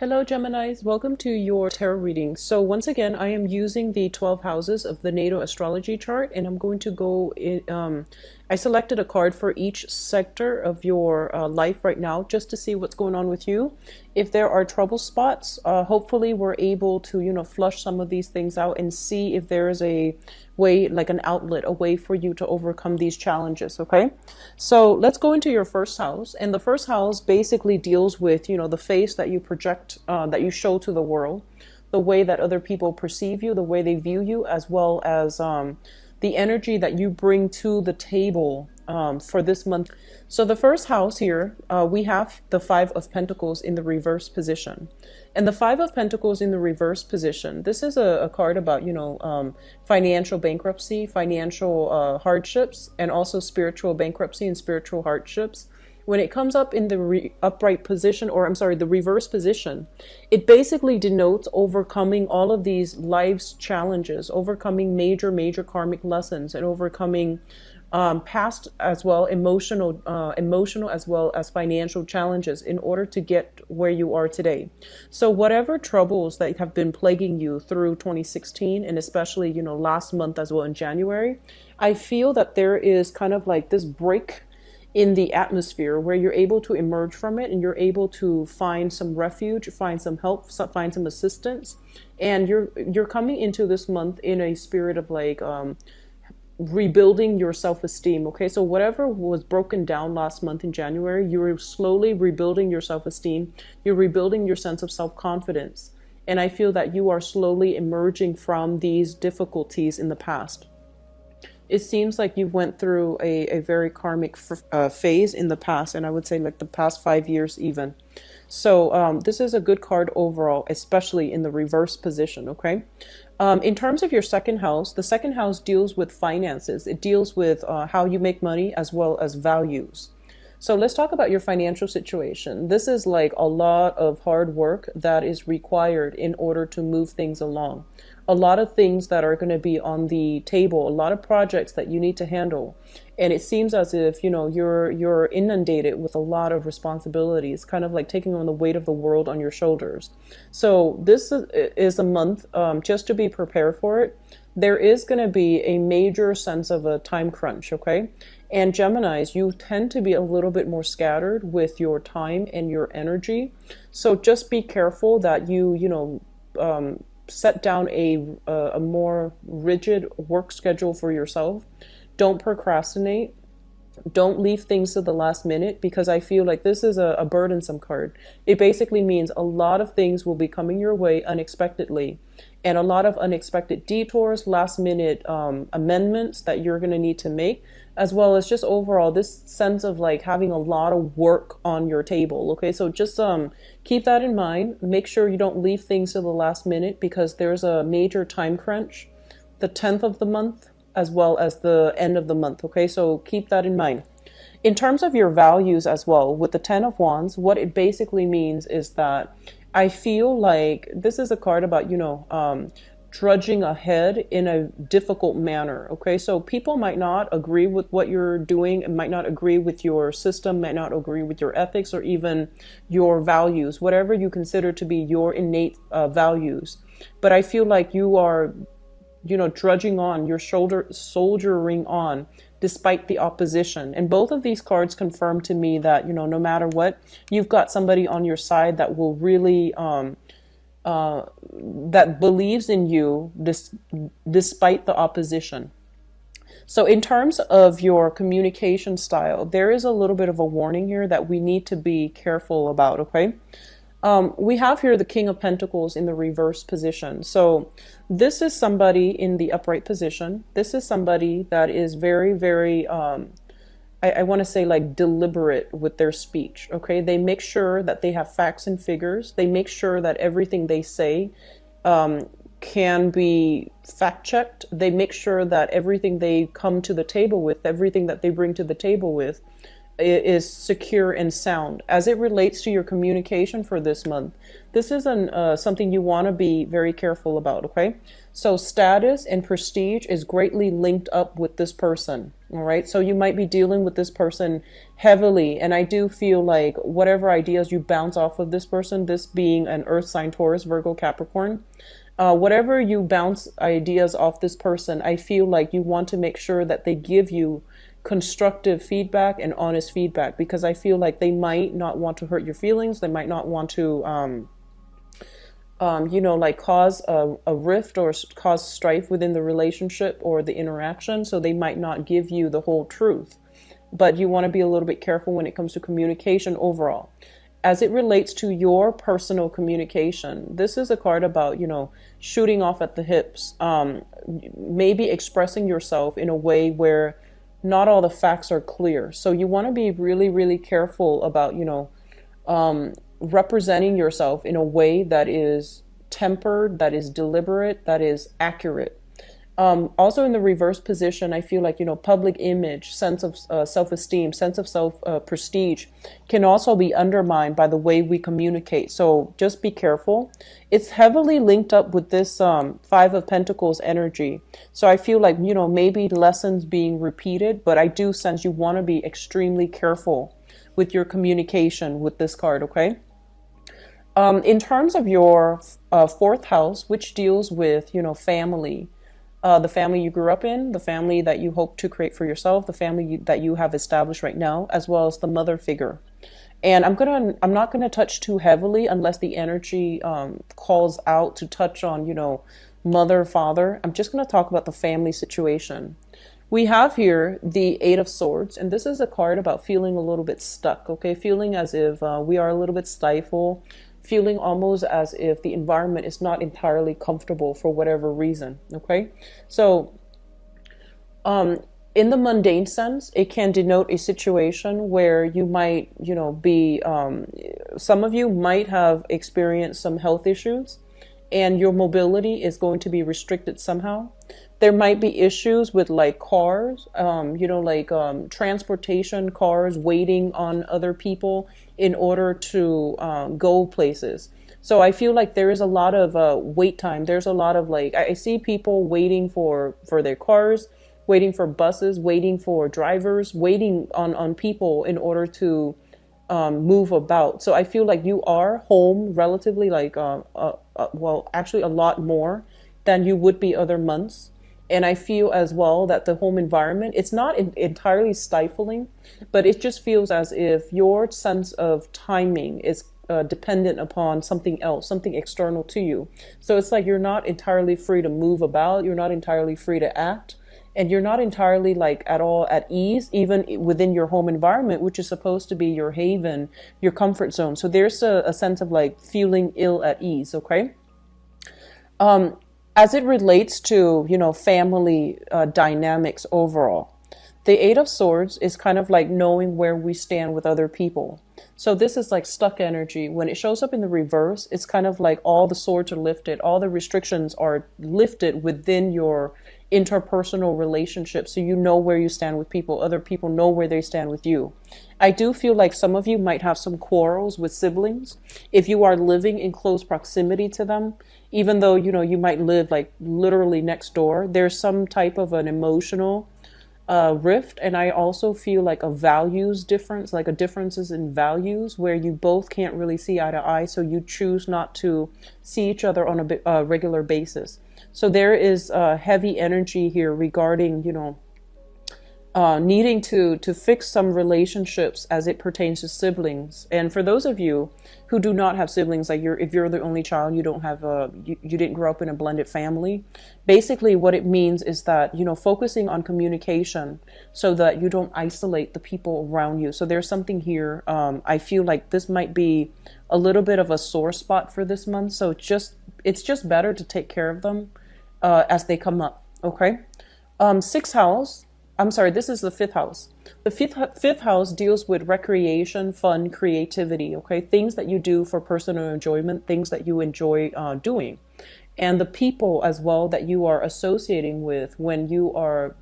Hello, Geminis. Welcome to your tarot reading. So once again, I am using the 12 houses of the natal astrology chart, and I'm going to go in, I selected a card for each sector of your life right now, just to see what's going on with you. If there are trouble spots, hopefully we're able to, flush some of these things out and see if there is a way, like an outlet, a way for you to overcome these challenges. Okay, so let's go into your first house, and the first house basically deals with, the face that you project, that you show to the world, the way that other people perceive you, the way they view you, as well as the energy that you bring to the table for this month. So the first house here, we have the Five of Pentacles in the reverse position. And the Five of Pentacles in the reverse position, this is a card about, financial bankruptcy, financial hardships, and also spiritual bankruptcy and spiritual hardships. When it comes up in the upright position, or I'm sorry, the reverse position, it basically denotes overcoming all of these life's challenges, overcoming major karmic lessons, and overcoming past as well, emotional as well as financial challenges in order to get where you are today. So whatever troubles that have been plaguing you through 2016, and especially, last month as well in January, I feel that there is kind of like this break in the atmosphere where you're able to emerge from it, and you're able to find some refuge, find some help, find some assistance. And you're coming into this month in a spirit of like rebuilding your self-esteem. Okay, so whatever was broken down last month in January, you're slowly rebuilding your self-esteem, you're rebuilding your sense of self-confidence. And I feel that you are slowly emerging from these difficulties in the past. It seems like you went through a very karmic phase in the past, and I would say like the past 5 years even. So this is a good card overall, especially in the reverse position, okay? In terms of your second house, the second house deals with finances. It deals with how you make money as well as values. So let's talk about your financial situation. This is like a lot of hard work that is required in order to move things along. A lot of things that are going to be on the table, a lot of projects that you need to handle. And it seems as if, you're inundated with a lot of responsibilities, kind of like taking on the weight of the world on your shoulders. So this is a month just to be prepared for it. There is going to be a major sense of a time crunch, okay? And Geminis, you tend to be a little bit more scattered with your time and your energy. So just be careful that you set down a more rigid work schedule for yourself. Don't procrastinate. Don't leave things to the last minute, because I feel like this is a burdensome card. It basically means a lot of things will be coming your way unexpectedly, and a lot of unexpected detours, last minute amendments that you're going to need to make, as well as just overall this sense of like having a lot of work on your table. Okay, so just keep that in mind. Make sure you don't leave things to the last minute, because there's a major time crunch the 10th of the month as well as the end of the month. Okay, so keep that in mind. In terms of your values as well, with the 10 of Wands, what it basically means is that I feel like this is a card about, trudging ahead in a difficult manner. Okay, so people might not agree with what you're doing, and might not agree with your system, might not agree with your ethics, or even your values, whatever you consider to be your innate values. But I feel like you are, trudging on, you're soldiering on despite the opposition. And both of these cards confirm to me that, no matter what, you've got somebody on your side that will really, that believes in you despite the opposition. So in terms of your communication style, there is a little bit of a warning here that we need to be careful about, okay? We have here the King of Pentacles in the reverse position. So this is somebody in the upright position. This is somebody that is very, very, I want to say like deliberate with their speech. Okay, they make sure that they have facts and figures. They make sure that everything they say can be fact checked. They make sure that everything they come to the table with, everything that they bring to the table with, is secure and sound. As it relates to your communication for this month, this is something you want to be very careful about, okay? So status and prestige is greatly linked up with this person, all right? So you might be dealing with this person heavily, and I do feel like whatever ideas you bounce off of this person, this being an earth sign, Taurus, Virgo, Capricorn, whatever you bounce ideas off this person, I feel like you want to make sure that they give you constructive feedback and honest feedback, because I feel like they might not want to hurt your feelings. They might not want to, like cause a rift or cause strife within the relationship or the interaction. So they might not give you the whole truth, but you want to be a little bit careful when it comes to communication overall. As it relates to your personal communication, this is a card about, shooting off at the hips, maybe expressing yourself in a way where not all the facts are clear. So you want to be really, really careful about, representing yourself in a way that is tempered, that is deliberate, that is accurate. Also in the reverse position, I feel like, public image, sense of self-esteem, sense of prestige can also be undermined by the way we communicate. So just be careful. It's heavily linked up with this Five of Pentacles energy. So I feel like, maybe lessons being repeated, but I do sense you want to be extremely careful with your communication with this card, okay? In terms of your fourth house, which deals with, family, the family you grew up in, the family that you hope to create for yourself, the family that you have established right now, as well as the mother figure. And I'm not gonna touch too heavily unless the energy calls out to touch on, mother, father. I'm just gonna talk about the family situation. We have here the Eight of Swords, and this is a card about feeling a little bit stuck, okay? Feeling as if we are a little bit stifled, feeling almost as if the environment is not entirely comfortable for whatever reason, okay? So in the mundane sense, it can denote a situation where you might, be, some of you might have experienced some health issues and your mobility is going to be restricted somehow. There might be issues with like cars, transportation, cars waiting on other people in order to go places. So I feel like there is a lot of wait time. There's a lot of I see people waiting for their cars, waiting for buses, waiting for drivers, waiting on people in order to move about. So I feel like you are home relatively actually a lot more than you would be other months. And I feel as well that the home environment, it's not entirely stifling, but it just feels as if your sense of timing is dependent upon something else, something external to you. So it's like you're not entirely free to move about, you're not entirely free to act, and you're not entirely at all at ease, even within your home environment, which is supposed to be your haven, your comfort zone. So there's a sense of feeling ill at ease, okay? As it relates to, family dynamics overall, the Eight of Swords is kind of like knowing where we stand with other people. So this is like stuck energy. When it shows up in the reverse, it's kind of like all the swords are lifted, all the restrictions are lifted within your interpersonal relationships. So you know where you stand with people, other people know where they stand with you. I do feel like some of you might have some quarrels with siblings if you are living in close proximity to them. Even though, you might live literally next door, there's some type of an emotional rift. And I also feel like a values difference, like a differences in values where you both can't really see eye to eye. So you choose not to see each other on a regular basis. So there is heavy energy here regarding, needing to fix some relationships as it pertains to siblings. And for those of you who do not have siblings, if you're the only child, you don't have you didn't grow up in a blended family. Basically, what it means is that, focusing on communication so that you don't isolate the people around you. So there's something here. I feel like this might be a little bit of a sore spot for this month. So it's just better to take care of them as they come up. Okay. Sixth house. I'm sorry, this is the fifth house. The fifth house deals with recreation, fun, creativity, okay? Things that you do for personal enjoyment, things that you enjoy doing. and the people as well that you are associating with when you are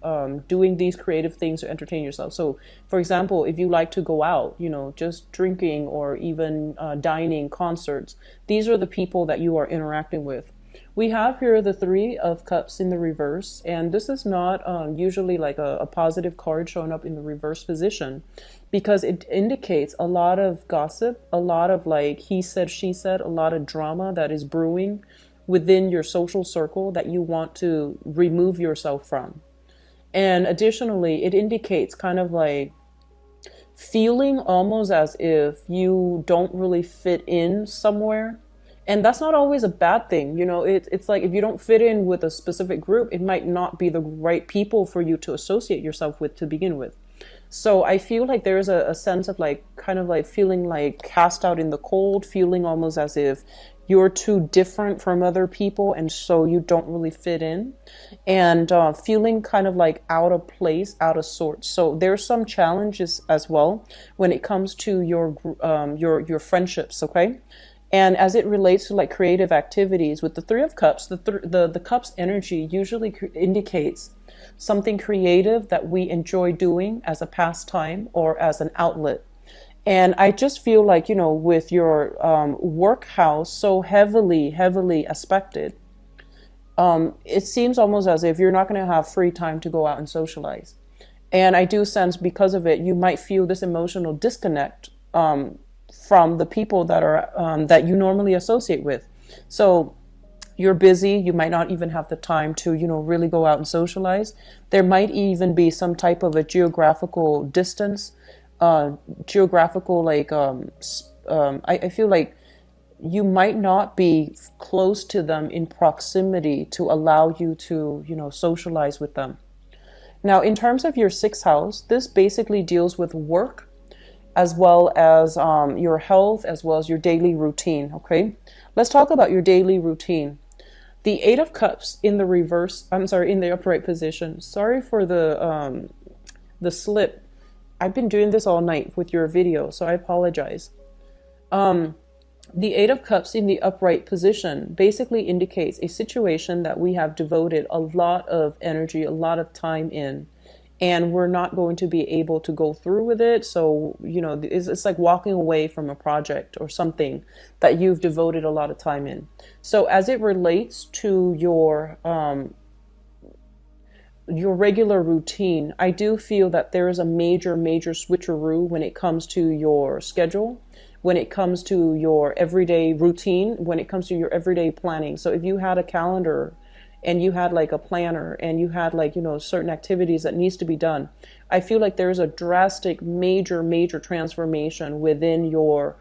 doing these creative things to entertain yourself. So, for example, if you like to go out, just drinking or even dining, concerts, these are the people that you are interacting with. We have here the Three of Cups in the reverse, and this is not usually like a positive card showing up in the reverse position, because it indicates a lot of gossip, a lot of like he said, she said, a lot of drama that is brewing within your social circle that you want to remove yourself from. And additionally, it indicates kind of like feeling almost as if you don't really fit in somewhere. And that's not always a bad thing. It's like if you don't fit in with a specific group, it might not be the right people for you to associate yourself with to begin with. So I feel like there is a sense of like kind of like feeling like cast out in the cold, feeling almost as if you're too different from other people and so you don't really fit in, and feeling kind of like out of place, out of sorts. So there's some challenges as well when it comes to your friendships, okay? And as it relates to like creative activities with the Three of Cups, the Cups energy usually indicates something creative that we enjoy doing as a pastime or as an outlet. And I just feel like, with your work house so heavily aspected, it seems almost as if you're not going to have free time to go out and socialize. And I do sense because of it, you might feel this emotional disconnect from the people that are that you normally associate with. So you're busy, you might not even have the time to, really go out and socialize. There might even be some type of a geographical distance, geographical, like, I feel like you might not be close to them in proximity to allow you to, socialize with them. Now, in terms of your sixth house, this basically deals with work, as well as your health, as well as your daily routine, okay? Let's talk about your daily routine. The Eight of Cups in the reverse, in the upright position. Sorry for the slip. I've been doing this all night with your video, so I apologize. The Eight of Cups in the upright position basically indicates a situation that we have devoted a lot of energy, a lot of time in, and we're not going to be able to go through with it. So, it's like walking away from a project or something that you've devoted a lot of time in. So as it relates to your regular routine, I do feel that there is a major switcheroo when it comes to your schedule, when it comes to your everyday routine, when it comes to your everyday planning. So if you had a calendar and you had like a planner and you had like, certain activities that needs to be done, I feel like there's a drastic, major transformation within your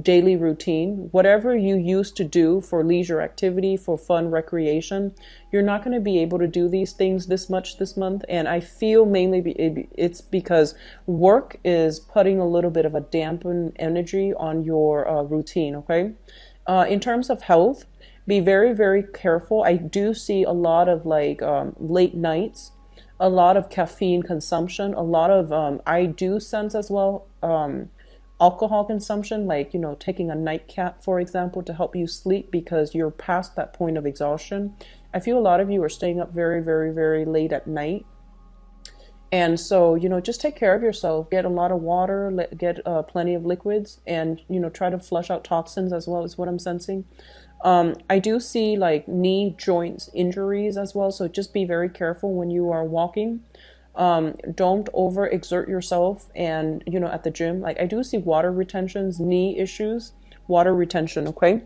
daily routine. Whatever you used to do for leisure activity, for fun, recreation, you're not going to be able to do these things this much this month. And I feel mainly it's because work is putting a little bit of a dampened energy on your routine, okay? In terms of health, be very careful. I do see a lot of like late nights, a lot of caffeine consumption, a lot of I do sense as well alcohol consumption, like taking a nightcap, for example, to help you sleep because you're past that point of exhaustion. I feel a lot of you are staying up very late at night. And so, just take care of yourself. Get a lot of water, get plenty of liquids, and, try to flush out toxins as well, is what I'm sensing. I do see like knee joints injuries as well. So just be very careful when you are walking. Don't overexert yourself. And, at the gym, like I do see water retentions, knee issues, water retention. Okay.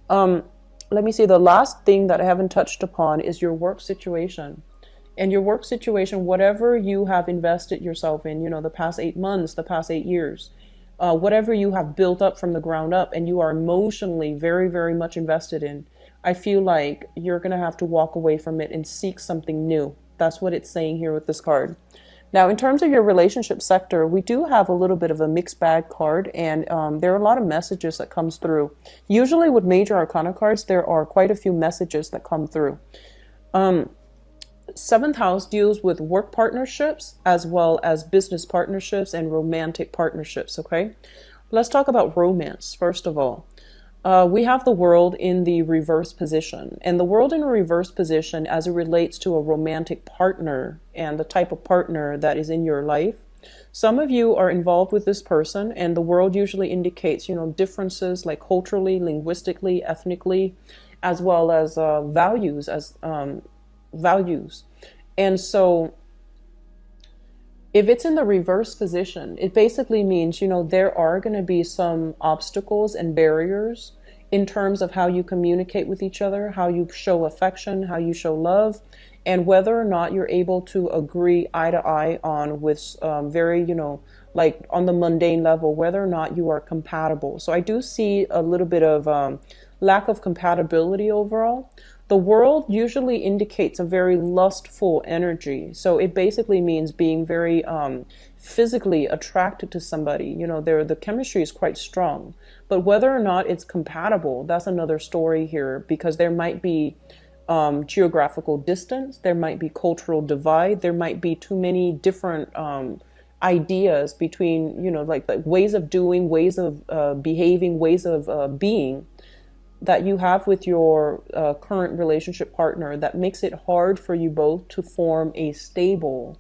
Let me see. The last thing that I haven't touched upon is your work situation. And your work situation, whatever you have invested yourself in, the past 8 months, the past 8 years, whatever you have built up from the ground up and you are emotionally very much invested in, I feel like you're going to have to walk away from it and seek something new. That's what it's saying here with this card. Now, in terms of your relationship sector, we do have a little bit of a mixed bag card, and there are a lot of messages that comes through. Usually with major arcana cards, there are quite a few messages that come through. Seventh house deals with work partnerships as well as business partnerships and romantic partnerships, okay? Let's talk about romance, first of all. We have the world in the reverse position, and the world in a reverse position as it relates to a romantic partner and the type of partner that is in your life. Some of you are involved with this person, and the world usually indicates, differences like culturally, linguistically, ethnically, as well as values. And so if it's in the reverse position, it basically means, there are going to be some obstacles and barriers in terms of how you communicate with each other, how you show affection, how you show love, and whether or not you're able to agree eye to eye on with very, like on the mundane level, whether or not you are compatible. So I do see a little bit of lack of compatibility overall. The world usually indicates a very lustful energy. So it basically means being very physically attracted to somebody. The chemistry is quite strong. But whether or not it's compatible, that's another story here, because there might be geographical distance, there might be cultural divide, there might be too many different ideas between, like ways of doing, ways of behaving, ways of being that you have with your current relationship partner that makes it hard for you both to form a stable,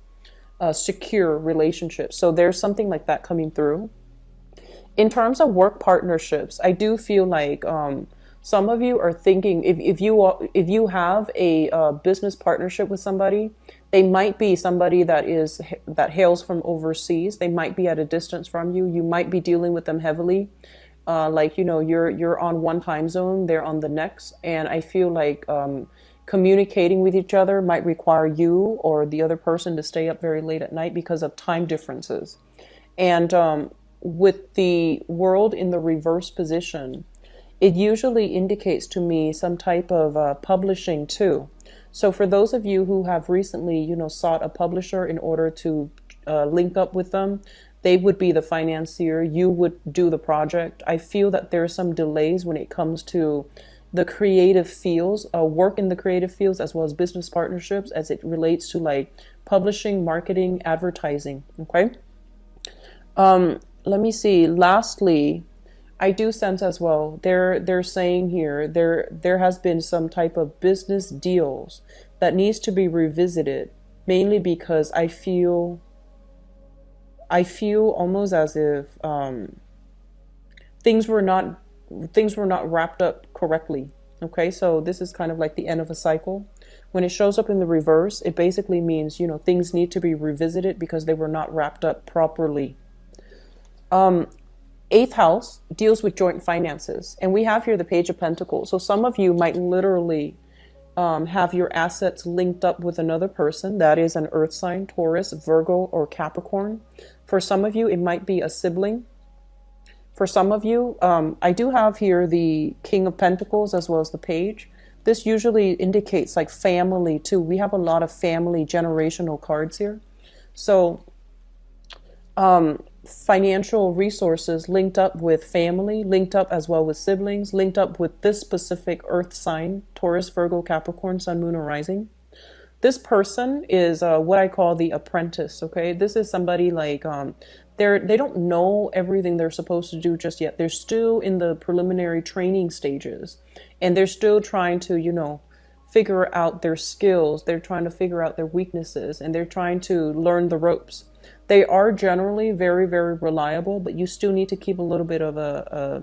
secure relationship. So there's something like that coming through. In terms of work partnerships, I do feel like some of you are thinking, if you have a business partnership with somebody, they might be somebody that hails from overseas. They might be at a distance from you. You might be dealing with them heavily. You're on one time zone, they're on the next, and I feel like communicating with each other might require you or the other person to stay up very late at night because of time differences. And with the world in the reverse position, it usually indicates to me some type of publishing too. So for those of you who have recently, sought a publisher in order to link up with them, they would be the financier, you would do the project. I feel that there are some delays when it comes to the creative fields, work in the creative fields, as well as business partnerships as it relates to like publishing, marketing, advertising. Okay. Let me see. Lastly, I do sense as well, they're saying here, there has been some type of business deals that needs to be revisited, mainly because I feel almost as if things were not wrapped up correctly. Okay, so this is kind of like the end of a cycle. When it shows up in the reverse, it basically means, things need to be revisited because they were not wrapped up properly. Eighth house deals with joint finances, and we have here the Page of Pentacles. So some of you might literally have your assets linked up with another person. That is an earth sign, Taurus, Virgo, or Capricorn. For some of you, it might be a sibling. For some of you, I do have here the King of Pentacles as well as the Page. This usually indicates like family too. We have a lot of family generational cards here. So financial resources linked up with family, linked up as well with siblings, linked up with this specific earth sign, Taurus, Virgo, Capricorn, Sun, Moon, or Rising. This person is what I call the apprentice, okay? This is somebody like, they don't know everything they're supposed to do just yet. They're still in the preliminary training stages, and they're still trying to, figure out their skills. They're trying to figure out their weaknesses, and they're trying to learn the ropes. They are generally very, very reliable, but you still need to keep a little bit of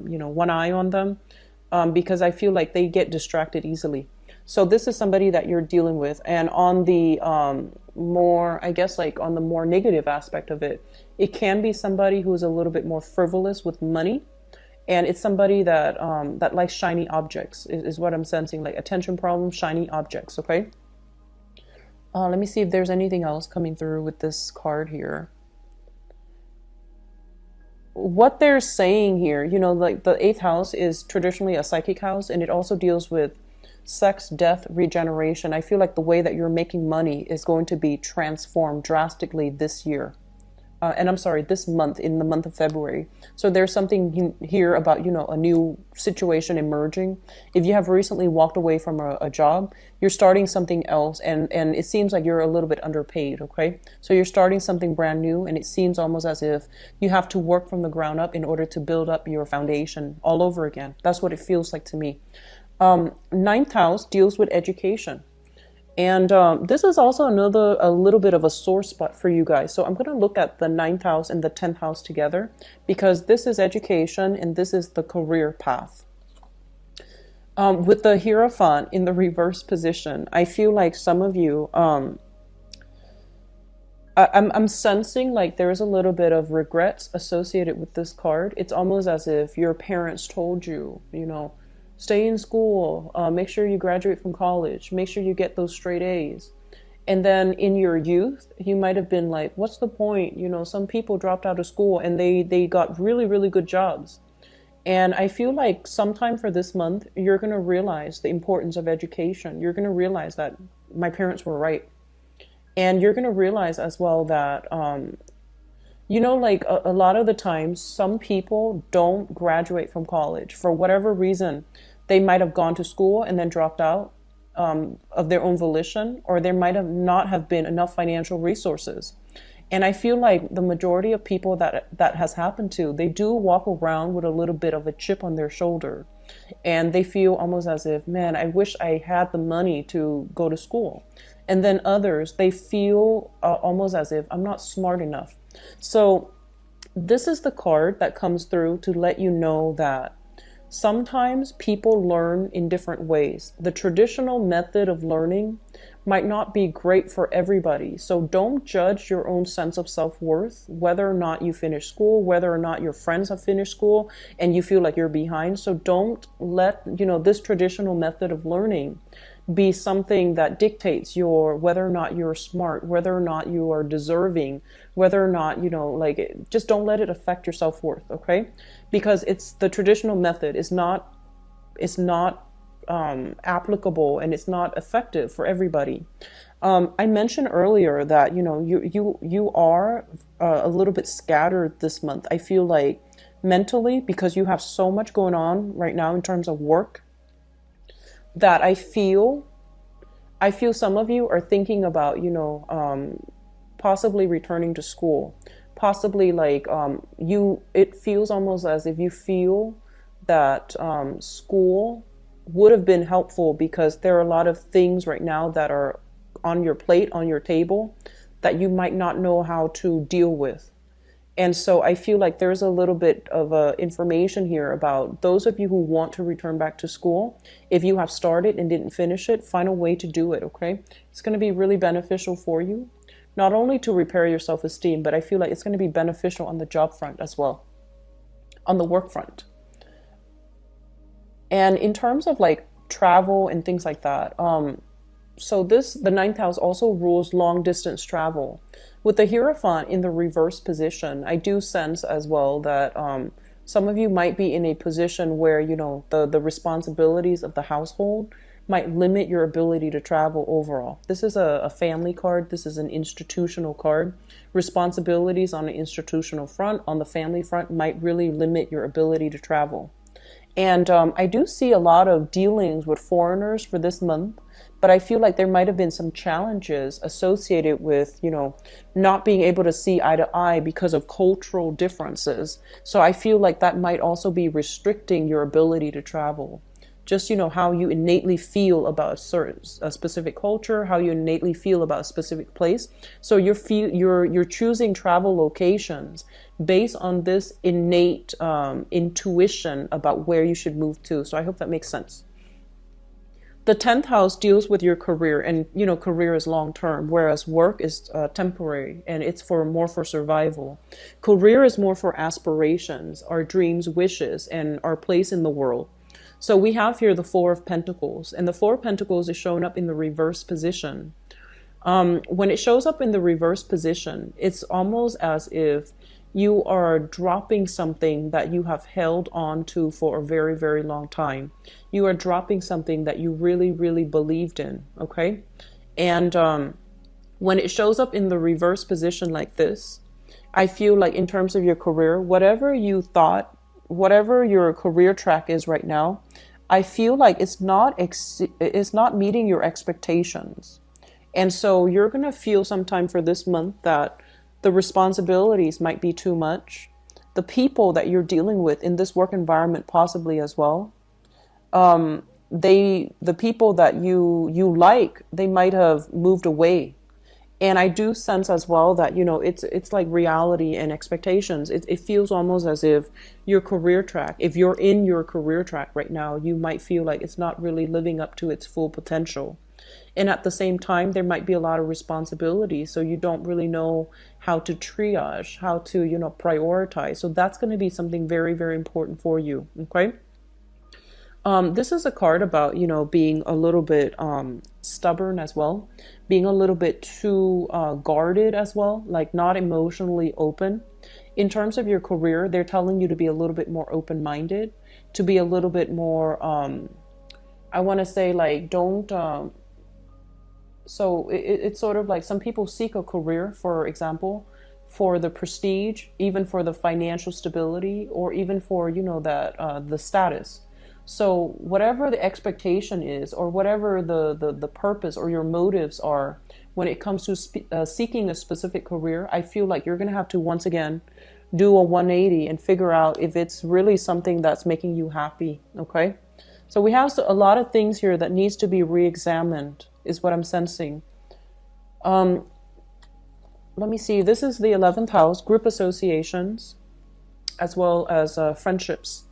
one eye on them, because I feel like they get distracted easily. So this is somebody that you're dealing with. And on the more, I guess, like on the more negative aspect of it, it can be somebody who's a little bit more frivolous with money. And it's somebody that that likes shiny objects is what I'm sensing, like attention problems, shiny objects. Okay. Let me see if there's anything else coming through with this card here. What they're saying here, like the eighth house is traditionally a psychic house, and it also deals with sex, death, regeneration. I feel like the way that you're making money is going to be transformed drastically this year. and I'm sorry, this month, in the month of February. So there's something here about, a new situation emerging. If you have recently walked away from a job, you're starting something else, and it seems like you're a little bit underpaid, okay? So you're starting something brand new, and it seems almost as if you have to work from the ground up in order to build up your foundation all over again. That's what it feels like to me. Ninth house deals with education. And this is also a little bit of a sore spot for you guys. So I'm going to look at the ninth house and the 10th house together, because this is education and this is the career path. With the Hierophant in the reverse position, I feel like some of you, I'm sensing like there's a little bit of regrets associated with this card. It's almost as if your parents told you, stay in school, make sure you graduate from college, make sure you get those straight A's. And then in your youth, you might have been like, what's the point? Some people dropped out of school and they got really, really good jobs. And I feel like sometime for this month, you're going to realize the importance of education. You're going to realize that my parents were right. And you're going to realize as well that, like a lot of the times, some people don't graduate from college for whatever reason. They might have gone to school and then dropped out of their own volition, or there might have not have been enough financial resources. And I feel like the majority of people that has happened to, they do walk around with a little bit of a chip on their shoulder. And they feel almost as if, man, I wish I had the money to go to school. And then others, they feel almost as if I'm not smart enough. So this is the card that comes through to let you know that sometimes people learn in different ways. The traditional method of learning might not be great for everybody. So don't judge your own sense of self-worth, whether or not you finish school, whether or not your friends have finished school and you feel like you're behind. So don't let, this traditional method of learning be something that dictates whether or not you're smart, whether or not you are deserving, whether or not, just don't let it affect your self-worth, okay? Because the traditional method is not applicable and it's not effective for everybody. I mentioned earlier that, you are a little bit scattered this month. I feel like mentally, because you have so much going on right now in terms of work, that I feel some of you are thinking about, possibly returning to school, possibly it feels almost as if you feel that school would have been helpful, because there are a lot of things right now that are on your plate, on your table, that you might not know how to deal with. And so I feel like there's a little bit of information here about those of you who want to return back to school. If you have started and didn't finish it, find a way to do it, okay? It's going to be really beneficial for you, not only to repair your self-esteem, but I feel like it's going to be beneficial on the job front as well, on the work front. And in terms of travel and things like that, so the ninth house also rules long distance travel. With the Hierophant in the reverse position, I do sense as well that some of you might be in a position where, the responsibilities of the household might limit your ability to travel overall. This is a family card. This is an institutional card. Responsibilities on the institutional front, on the family front, might really limit your ability to travel. And I do see a lot of dealings with foreigners for this month, but I feel like there might have been some challenges associated with, not being able to see eye to eye because of cultural differences. So I feel like that might also be restricting your ability to travel. Just, how you innately feel about a specific culture, how you innately feel about a specific place. So you're choosing travel locations based on this innate intuition about where you should move to. So I hope that makes sense. The 10th house deals with your career, and career is long term, whereas work is temporary and it's more for survival. Career is more for aspirations, our dreams, wishes, and our place in the world. So we have here the Four of Pentacles, and the Four of Pentacles is showing up in the reverse position. When it shows up in the reverse position, it's almost as if you are dropping something that you have held on to for a very, very long time. You are dropping something that you really, really believed in, okay? And when it shows up in the reverse position like this, I feel like in terms of your career, whatever you thought, whatever your career track is right now, I feel like it's not meeting your expectations. And so you're going to feel sometime for this month that the responsibilities might be too much. The people that you're dealing with in this work environment possibly as well. The people that you like, they might have moved away. And I do sense as well that, it's like reality and expectations. It feels almost as if your career track, if you're in your career track right now, you might feel like it's not really living up to its full potential. And at the same time, there might be a lot of responsibility. So you don't really know how to triage, how to, prioritize. So that's going to be something very, very important for you. Okay. This is a card about, being a little bit stubborn as well, being a little bit too guarded as well, like not emotionally open. In terms of your career, they're telling you to be a little bit more open-minded, to be a little bit more, I want to say like, don't, so it's sort of like some people seek a career, for example, for the prestige, even for the financial stability, or even for, the status. So whatever the expectation is, or whatever the purpose or your motives are when it comes to seeking a specific career, I feel like you're going to have to once again do a 180 and figure out if it's really something that's making you happy. Okay. So we have a lot of things here that needs to be re-examined is what I'm sensing. Let me see. This is the 11th house, group associations, as well as friendships.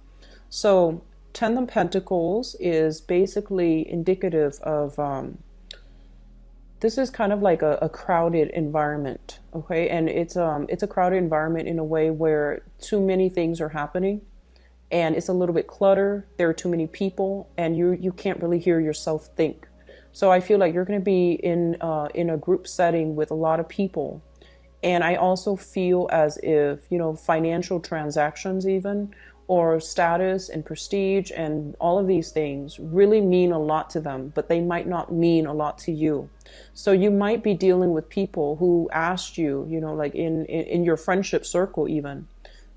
So Ten of Pentacles is basically indicative of, this is kind of like a crowded environment, okay? And it's a crowded environment in a way where too many things are happening and it's a little bit cluttered. There are too many people and you can't really hear yourself think. So I feel like you're going to be in a group setting with a lot of people. And I also feel as if, financial transactions even, or status and prestige and all of these things really mean a lot to them, but they might not mean a lot to you. So you might be dealing with people who asked you, like in your friendship circle even.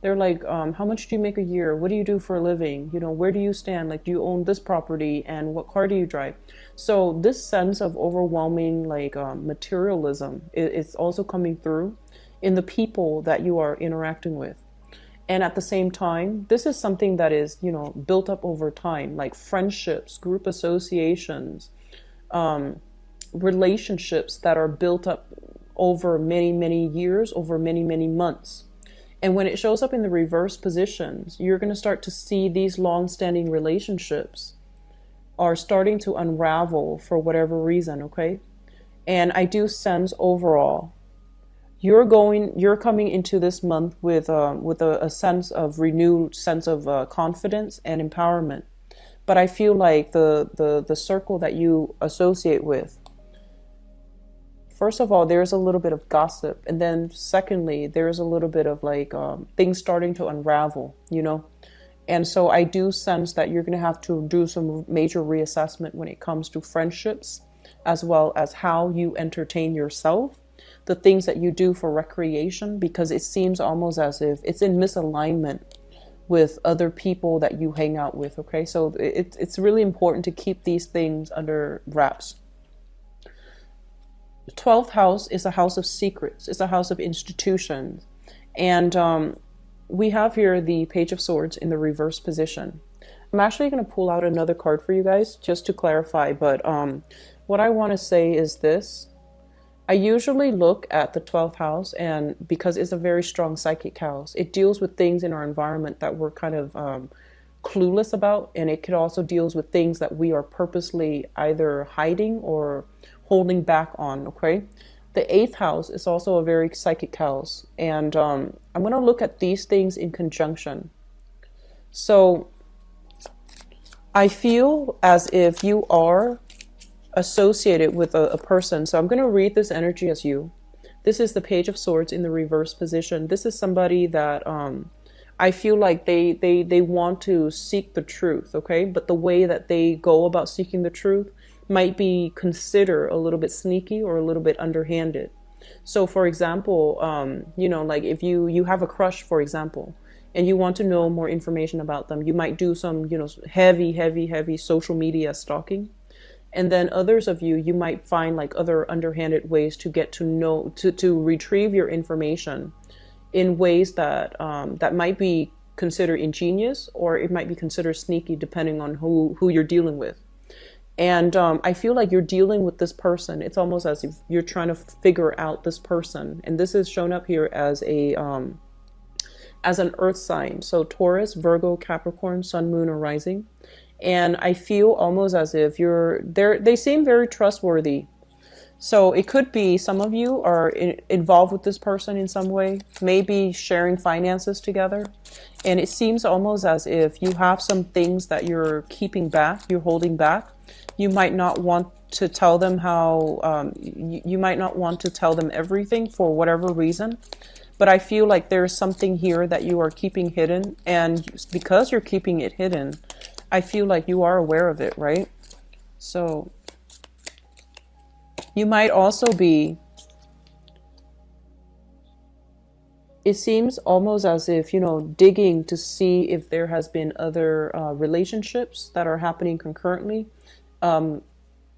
They're like, how much do you make a year? What do you do for a living? Where do you stand? Like, do you own this property? And what car do you drive? So this sense of overwhelming materialism is also coming through in the people that you are interacting with. And at the same time, this is something that is, built up over time, like friendships, group associations, relationships that are built up over many, many years, over many, many months. And when it shows up in the reverse positions, you're going to start to see these long-standing relationships are starting to unravel for whatever reason, okay? And I do sense overall, you're coming into this month with a sense of renewed sense of confidence and empowerment. But I feel like the circle that you associate with, first of all, there's a little bit of gossip, and then secondly, there's a little bit of things starting to unravel, And so I do sense that you're going to have to do some major reassessment when it comes to friendships, as well as how you entertain yourself, the things that you do for recreation, because it seems almost as if it's in misalignment with other people that you hang out with, okay? So it's really important to keep these things under wraps. The 12th house is a house of secrets. It's a house of institutions. And we have here the Page of Swords in the reverse position. I'm actually going to pull out another card for you guys just to clarify, but what I want to say is this. I usually look at the 12th house, and because it's a very strong psychic house, it deals with things in our environment that we're kind of clueless about, and it could also deals with things that we are purposely either hiding or holding back on, okay? The 8th house is also a very psychic house, and I'm going to look at these things in conjunction. So I feel as if you are associated with a person. So I'm going to read this energy as you. This is the Page of Swords in the reverse position. This is somebody that I feel like they want to seek the truth, okay? But the way that they go about seeking the truth might be considered a little bit sneaky or a little bit underhanded. So for example, like if you have a crush, for example, and you want to know more information about them, you might do some, heavy social media stalking. And then others of you might find like other underhanded ways to get to know, to retrieve your information in ways that that might be considered ingenious, or it might be considered sneaky, depending on who you're dealing with. And I feel like you're dealing with this person. It's almost as if you're trying to figure out this person. And this is shown up here as an earth sign. So Taurus, Virgo, Capricorn, Sun, Moon, or Rising. And I feel almost as if they seem very trustworthy. So it could be some of you are involved with this person in some way, maybe sharing finances together. And it seems almost as if you have some things that you're keeping back, you're holding back. You might not want to tell them you might not want to tell them everything for whatever reason. But I feel like there's something here that you are keeping hidden. And because you're keeping it hidden, I feel like you are aware of it, right? So you might also be, it seems almost as if, digging to see if there has been other relationships that are happening concurrently. I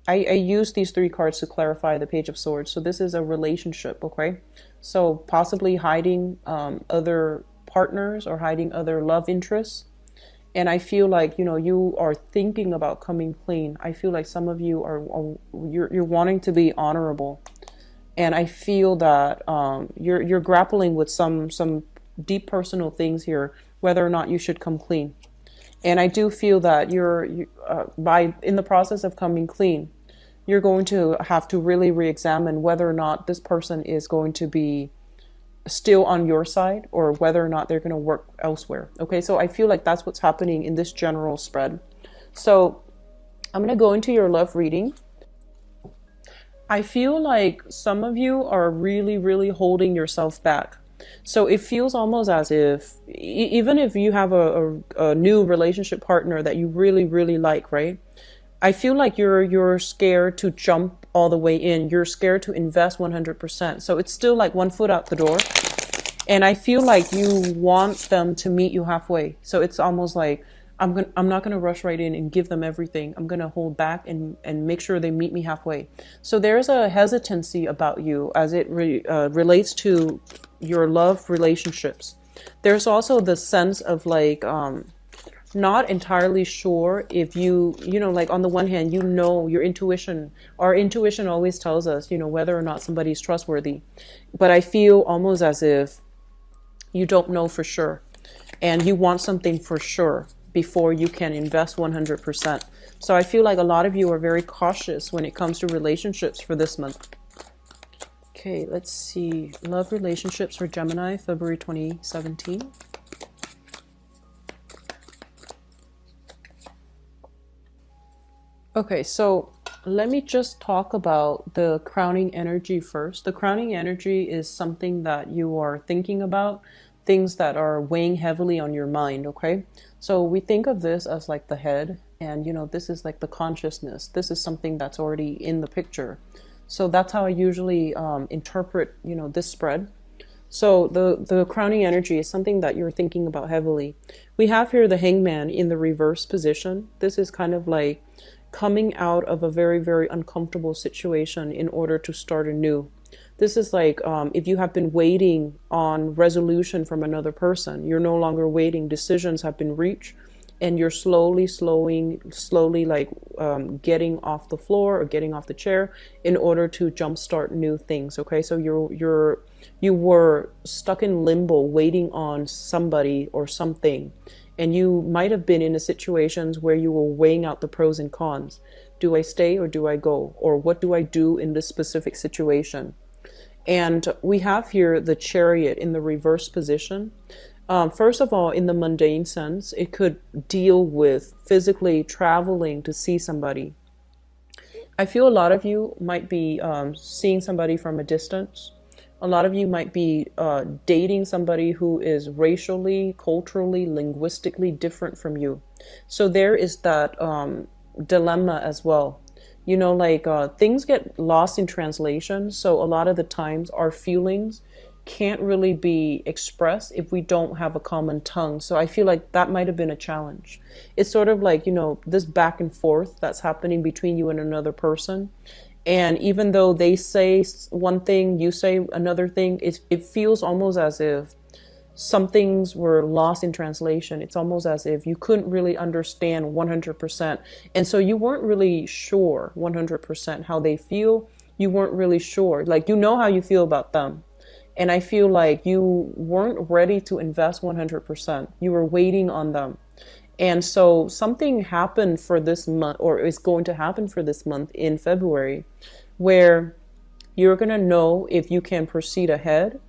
use these three cards to clarify the Page of Swords. So this is a relationship, okay? So possibly hiding other partners or hiding other love interests. And I feel like, you are thinking about coming clean. I feel like some of you you're wanting to be honorable. And I feel that you're grappling with some deep personal things here, whether or not you should come clean. And I do feel that in the process of coming clean, you're going to have to really re-examine whether or not this person is going to be still on your side, or whether or not they're going to work elsewhere. Okay, so I feel like that's what's happening in this general spread. So I'm going to go into your love reading. I feel like some of you are really, really holding yourself back. So it feels almost as if, even if you have a new relationship partner that you really, really like, right? I feel like you're scared to jump all the way in. You're scared to invest 100%. So it's still like one foot out the door. And I feel like you want them to meet you halfway. So it's almost like, I'm not going to rush right in and give them everything. I'm going to hold back and make sure they meet me halfway. So there's a hesitancy about you as it relates to your love relationships. There's also the sense of like, not entirely sure if like on the one hand, your intuition, our intuition always tells us, whether or not somebody's trustworthy. But I feel almost as if you don't know for sure, and you want something for sure before you can invest 100%. So I feel like a lot of you are very cautious when it comes to relationships for this month. Okay, let's see. Love relationships for Gemini, February 2017. Okay, so let me just talk about the crowning energy first. The crowning energy is something that you are thinking about, things that are weighing heavily on your mind, okay? So we think of this as like the head, and this is like the consciousness. This is something that's already in the picture. So that's how I usually interpret, this spread. So the crowning energy is something that you're thinking about heavily. We have here the Hangman in the reverse position. This is kind of like coming out of a very, very uncomfortable situation in order to start anew. This is like if you have been waiting on resolution from another person, you're no longer waiting. Decisions have been reached, and you're slowly like getting off the floor or getting off the chair in order to jumpstart new things. Okay, so you were stuck in limbo waiting on somebody or something. And you might have been in situations where you were weighing out the pros and cons. Do I stay or do I go? Or what do I do in this specific situation? And we have here the Chariot in the reverse position. First of all, in the mundane sense, it could deal with physically traveling to see somebody. I feel a lot of you might be seeing somebody from a distance. A lot of you might be dating somebody who is racially, culturally, linguistically different from you. So there is that dilemma as well. You know, like things get lost in translation. So a lot of the times our feelings can't really be expressed if we don't have a common tongue. So I feel like that might have been a challenge. It's sort of like, you know, this back and forth that's happening between you and another person. And even though they say one thing, you say another thing, it feels almost as if some things were lost in translation. It's almost as if you couldn't really understand 100%. And so you weren't really sure 100% how they feel. You weren't really sure. Like, you know how you feel about them. And I feel like you weren't ready to invest 100%. You were waiting on them. And so something happened for this month, or is going to happen for this month in February, where you're going to know if you can proceed ahead.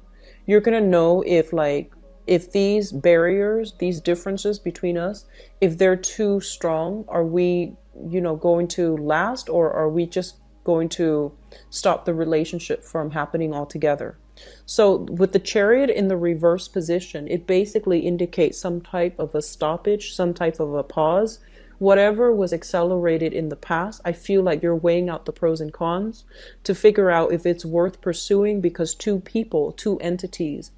You're going to know if these barriers, these differences between us, if they're too strong, are we, you know, going to last, or are we just going to stop the relationship from happening altogether? So with the Chariot in the reverse position, it basically indicates some type of a stoppage, some type of a pause. Whatever was accelerated in the past, I feel like you're weighing out the pros and cons to figure out if it's worth pursuing, because two people, two entities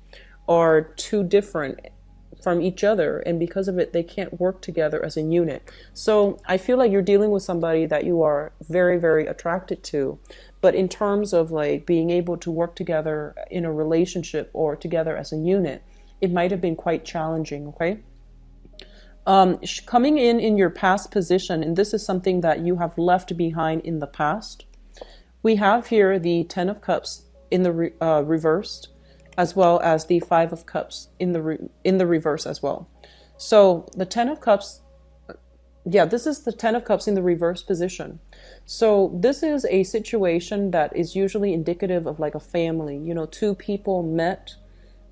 are too different from each other, and because of it they can't work together as a unit. So I feel like you're dealing with somebody that you are very, very attracted to, but in terms of like being able to work together in a relationship or together as a unit, it might have been quite challenging. Okay. Coming in your past position, and this is something that you have left behind in the past, we have here the Ten of Cups in the reversed, as well as the Five of Cups in the reverse as well. So the Ten of Cups, yeah, this is the Ten of Cups in the reverse position. So this is a situation that is usually indicative of like a family. You know, two people met,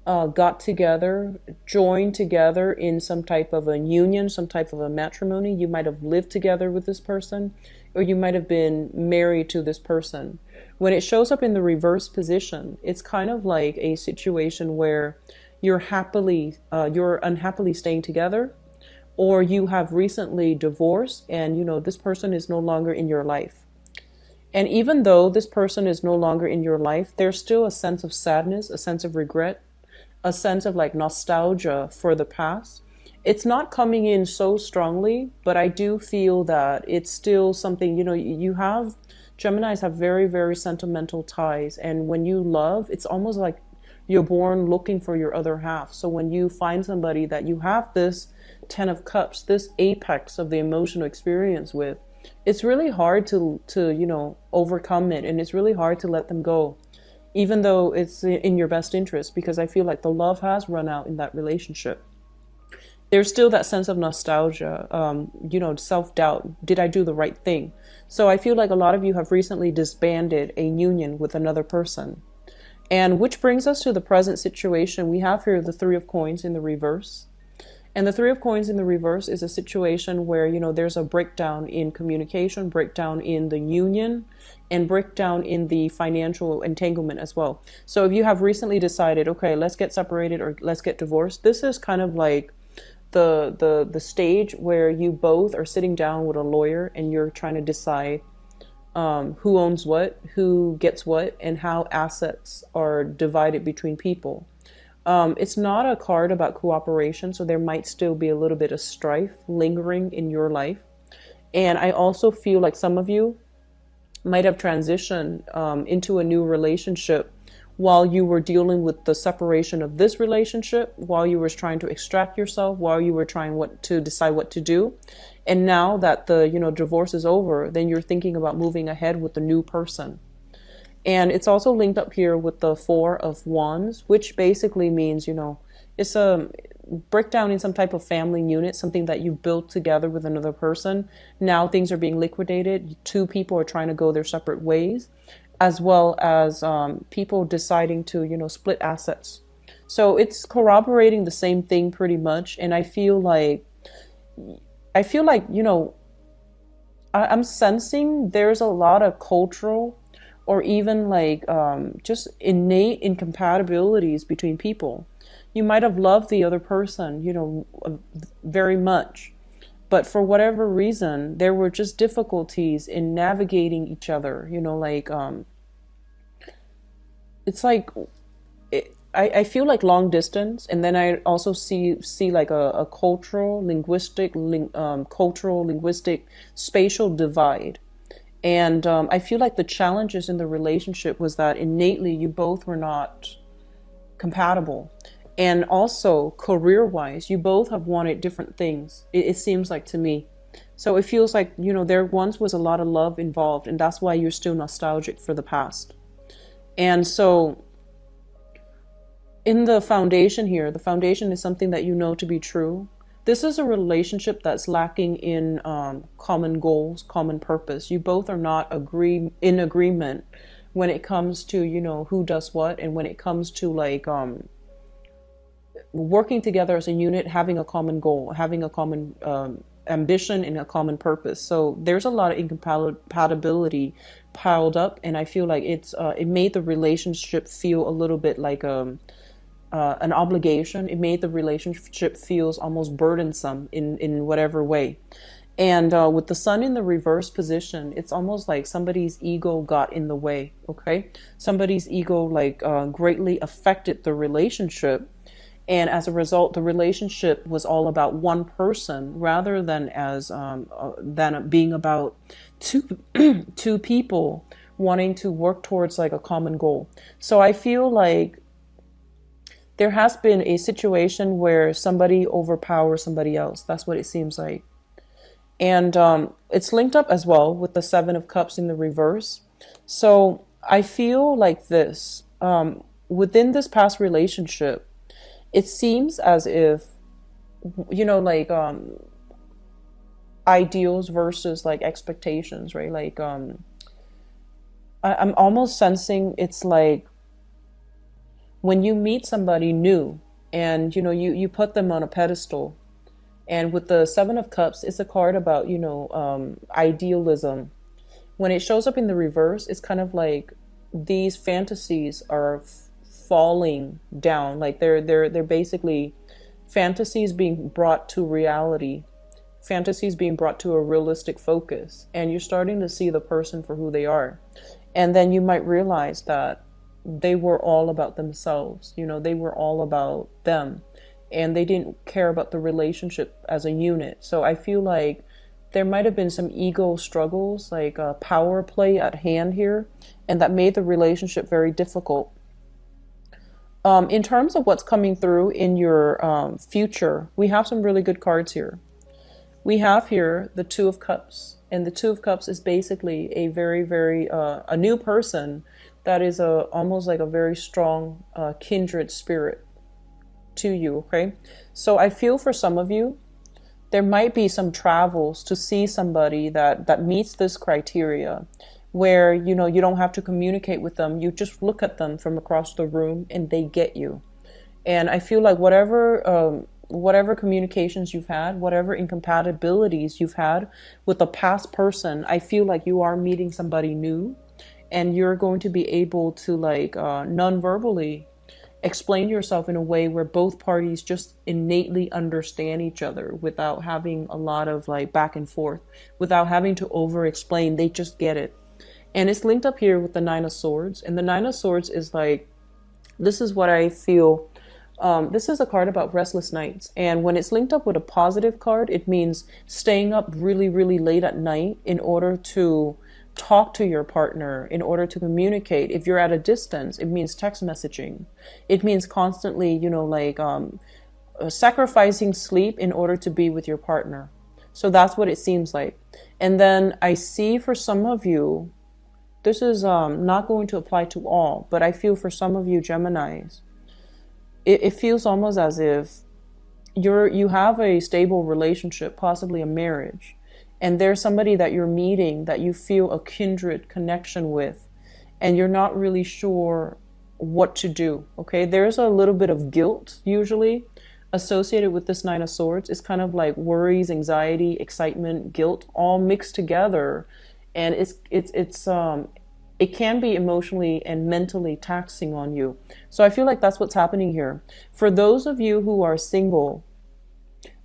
got together, joined together in some type of a union, some type of a matrimony. You might have lived together with this person, or you might have been married to this person. When it shows up in the reverse position, it's kind of like a situation where you're unhappily staying together, or you have recently divorced and, you know, this person is no longer in your life. And even though this person is no longer in your life, there's still a sense of sadness, a sense of regret, a sense of like nostalgia for the past. It's not coming in so strongly, but I do feel that it's still something, you know, Geminis have very, very sentimental ties. And when you love, it's almost like you're born looking for your other half. So when you find somebody that you have this Ten of Cups, this apex of the emotional experience with, it's really hard to you know, overcome it. And it's really hard to let them go, even though it's in your best interest, because I feel like the love has run out in that relationship. There's still that sense of nostalgia, you know, self-doubt. Did I do the right thing? So I feel like a lot of you have recently disbanded a union with another person. And which brings us to the present situation. We have here the Three of Coins in the reverse. And the Three of Coins in the reverse is a situation where, you know, there's a breakdown in communication, breakdown in the union, and breakdown in the financial entanglement as well. So if you have recently decided, okay, let's get separated or let's get divorced, this is kind of like the stage where you both are sitting down with a lawyer and you're trying to decide who owns what, who gets what, and how assets are divided between people. It's not a card about cooperation, so there might still be a little bit of strife lingering in your life. And I also feel like some of you might have transitioned into a new relationship while you were dealing with the separation of this relationship, while you were trying to extract yourself, while you were trying to decide what to do. And now that the, you know, divorce is over, then you're thinking about moving ahead with the new person. And it's also linked up here with the Four of Wands, which basically means, you know, it's a breakdown in some type of family unit, something that you built together with another person. Now things are being liquidated. Two people are trying to go their separate ways, as well as people deciding to, you know, split assets. So it's corroborating the same thing pretty much. And I feel like, you know, I'm sensing there's a lot of cultural or even like just innate incompatibilities between people. You might have loved the other person, you know, very much. but for whatever reason, there were just difficulties in navigating each other. Like it's like I feel like long distance, and then I also see like a cultural, linguistic, spatial divide. And I feel like the challenges in the relationship was that innately you both were not compatible. And also, career-wise, you both have wanted different things, it seems like to me. So it feels like, there once was a lot of love involved, and that's why you're still nostalgic for the past. And so in the foundation here, the foundation is something that you know to be true. This is a relationship that's lacking in common goals, common purpose. You both are not in agreement when it comes to, who does what, and when it comes to like working together as a unit, having a common goal, having a common ambition and a common purpose. So there's a lot of incompatibility piled up, and I feel like it made the relationship feel a little bit like an obligation. It made the relationship feels almost burdensome in whatever way. And with the sun in the reverse position, it's almost like somebody's ego got in the way. Okay, somebody's ego like greatly affected the relationship. And as a result, the relationship was all about one person rather than than being about two people wanting to work towards like a common goal. So I feel like there has been a situation where somebody overpowers somebody else. That's what it seems like. And it's linked up as well with the Seven of Cups in the reverse. So I feel like this, within this past relationship, it seems as if, like ideals versus like expectations, right? Like I'm almost sensing it's like when you meet somebody new and, you put them on a pedestal. And with the Seven of Cups, it's a card about, idealism. When it shows up in the reverse, it's kind of like these fantasies are falling down. Like they're basically fantasies being brought to reality, fantasies being brought to a realistic focus. And you're starting to see the person for who they are. And then you might realize that they were all about themselves. They were all about them. And they didn't care about the relationship as a unit. So I feel like there might have been some ego struggles, like a power play at hand here, and that made the relationship very difficult. In terms of what's coming through in your future, we have some really good cards here. We have here the Two of Cups, and the Two of Cups is basically a very, very a new person that is almost like a very strong kindred spirit to you. Okay, so I feel for some of you, there might be some travels to see somebody that meets this criteria, where you don't have to communicate with them. You just look at them from across the room and they get you. And I feel like whatever communications you've had, whatever incompatibilities you've had with a past person, I feel like you are meeting somebody new, and you're going to be able to like non-verbally explain yourself in a way where both parties just innately understand each other without having a lot of like back and forth, without having to over explain. They just get it. And it's linked up here with the Nine of Swords. And the Nine of Swords is like, this is what I feel. This is a card about restless nights. And when it's linked up with a positive card, it means staying up really, really late at night in order to talk to your partner, in order to communicate. If you're at a distance, it means text messaging. It means constantly, sacrificing sleep in order to be with your partner. So that's what it seems like. And then I see for some of you, this is not going to apply to all, but I feel for some of you Geminis, it feels almost as if you have a stable relationship, possibly a marriage, and there's somebody that you're meeting that you feel a kindred connection with, and you're not really sure what to do. Okay, there's a little bit of guilt usually associated with this Nine of Swords. It's kind of like worries, anxiety, excitement, guilt, all mixed together. And it can be emotionally and mentally taxing on you. So I feel like that's what's happening here. For those of you who are single,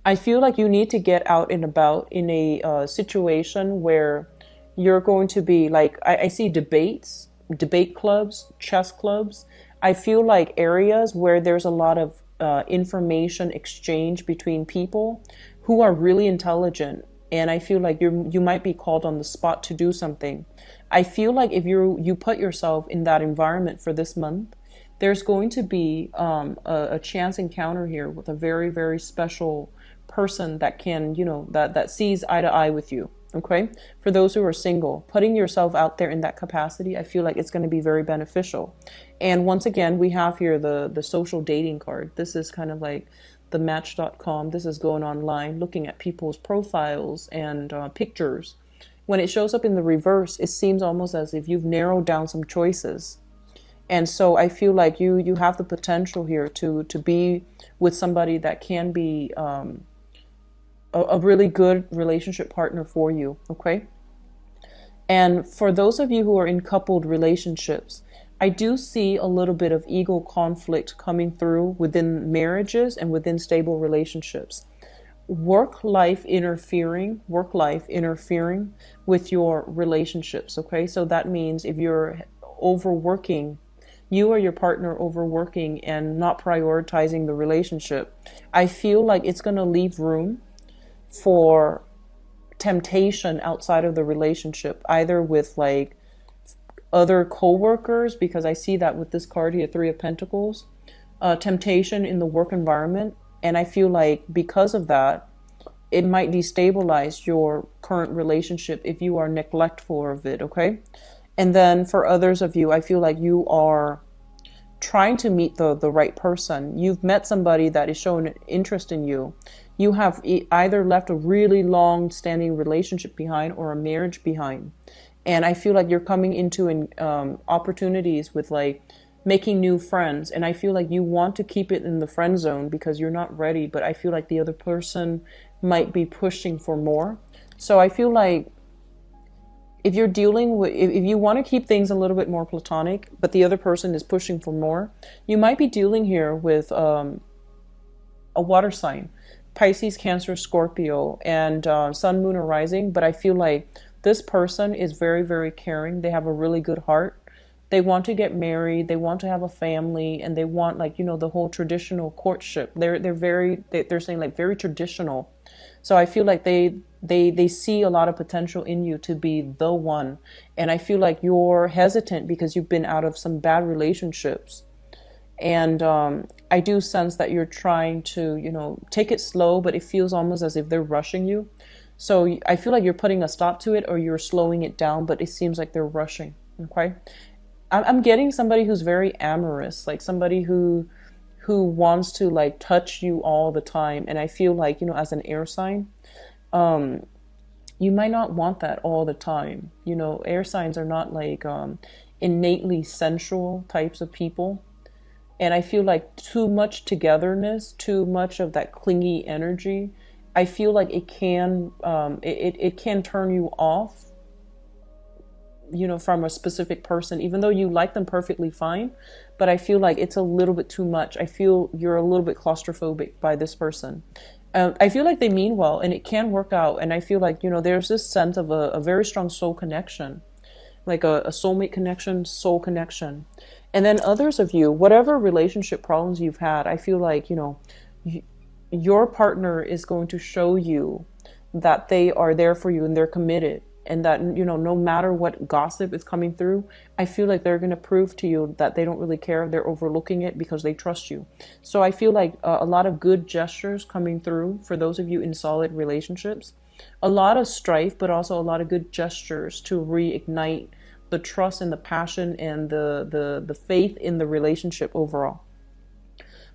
I feel like you need to get out and about in a situation where you're going to be like, I see debates, debate clubs, chess clubs. I feel like areas where there's a lot of information exchange between people who are really intelligent. And I feel like you might be called on the spot to do something. I feel like if you put yourself in that environment for this month, there's going to be a chance encounter here with a very, very special person that can, that sees eye to eye with you. Okay. For those who are single, putting yourself out there in that capacity, I feel like it's going to be very beneficial. And once again, we have here the social dating card. This is kind of like the match.com. This is going online, looking at people's profiles and pictures. When it shows up in the reverse, it seems almost as if you've narrowed down some choices. And so I feel like you have the potential here to be with somebody that can be a really good relationship partner for you, okay? And for those of you who are in coupled relationships, I do see a little bit of ego conflict coming through within marriages and within stable relationships. Work life interfering with your relationships, okay? So that means if you're overworking, you or your partner overworking and not prioritizing the relationship, I feel like it's going to leave room for temptation outside of the relationship, either with like other co-workers, because I see that with this card here, Three of Pentacles, temptation in the work environment. And I feel like because of that, it might destabilize your current relationship if you are neglectful of it, okay? And then for others of you, I feel like you are trying to meet the right person. You've met somebody that is showing an interest in you. You have either left a really long standing relationship behind or a marriage behind. And I feel like you're coming into opportunities with like making new friends. And I feel like you want to keep it in the friend zone because you're not ready. But I feel like the other person might be pushing for more. So I feel like if you're dealing with, if you want to keep things a little bit more platonic, but the other person is pushing for more, you might be dealing here with a water sign, Pisces, Cancer, Scorpio, and Sun, Moon, or Rising. But I feel like this person is very, very caring. They have a really good heart. They want to get married. They want to have a family, and they want like, the whole traditional courtship. They're saying like very traditional. So I feel like they see a lot of potential in you to be the one. And I feel like you're hesitant because you've been out of some bad relationships. And I do sense that you're trying to, take it slow, but it feels almost as if they're rushing you. So I feel like you're putting a stop to it or you're slowing it down, but it seems like they're rushing. Okay. I'm getting somebody who's very amorous, like somebody who wants to like touch you all the time. And I feel like, as an air sign, you might not want that all the time. Air signs are not like innately sensual types of people. And I feel like too much togetherness, too much of that clingy energy, I feel like it can it can turn you off, from a specific person, even though you like them perfectly fine. But I feel like it's a little bit too much. I feel you're a little bit claustrophobic by this person. I feel like they mean well and it can work out. And I feel like, there's this sense of a very strong soul connection, like a soulmate connection, soul connection. And then others of you, whatever relationship problems you've had, I feel like, your partner is going to show you that they are there for you and they're committed. And that, no matter what gossip is coming through, I feel like they're going to prove to you that they don't really care. They're overlooking it because they trust you. So I feel like a lot of good gestures coming through for those of you in solid relationships. A lot of strife, but also a lot of good gestures to reignite the trust and the passion and the faith in the relationship overall.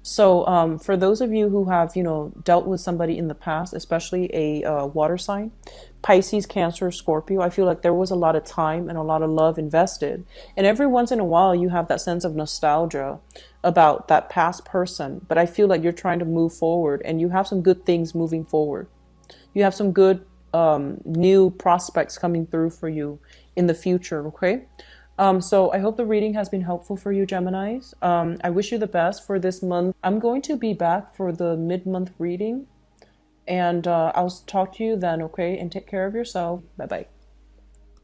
So for those of you who have, dealt with somebody in the past, especially a water sign, Pisces, Cancer, Scorpio, I feel like there was a lot of time and a lot of love invested. And every once in a while, you have that sense of nostalgia about that past person. But I feel like you're trying to move forward and you have some good things moving forward. You have some good new prospects coming through for you in the future, okay? So I hope the reading has been helpful for you, Geminis. I wish you the best for this month. I'm going to be back for the mid-month reading. And I'll talk to you then, okay? And take care of yourself. Bye bye.